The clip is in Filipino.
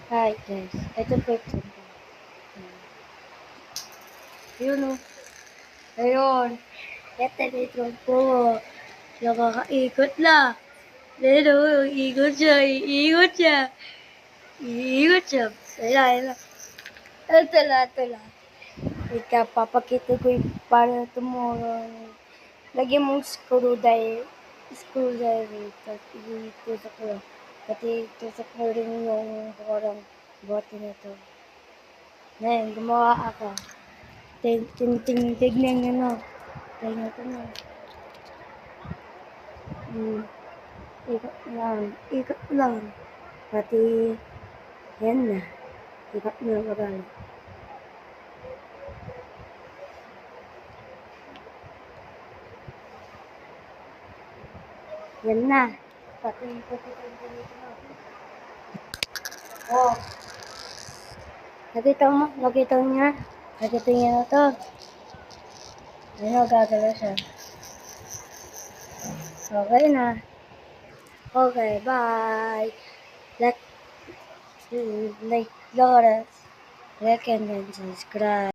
Hi guys, ito po ito. Yun o. Ayun. Ito dito po. Nakakaikot na. Ayun o, iikot siya, iikot siya. Iikot siya. Ayun. Ito na, ito na. Ika, papakita ko yung para tumulong. Lagyan mong screwdriver. Tapos itusok ko. Pati itusok mo rin yung parang bote nito. Ngayon, gumawa ako. Tignan nyo na. Tignan ko na. Ikot lang. Ikot lang. Pati, yan na. Ikot na parang. Yan na. Pati, dito na. Oh. Nakita mo? Nakita niya? Nakita niya na to. Ayun, gagalaw siya. Okay na. Okay, bye. Like, like and subscribe.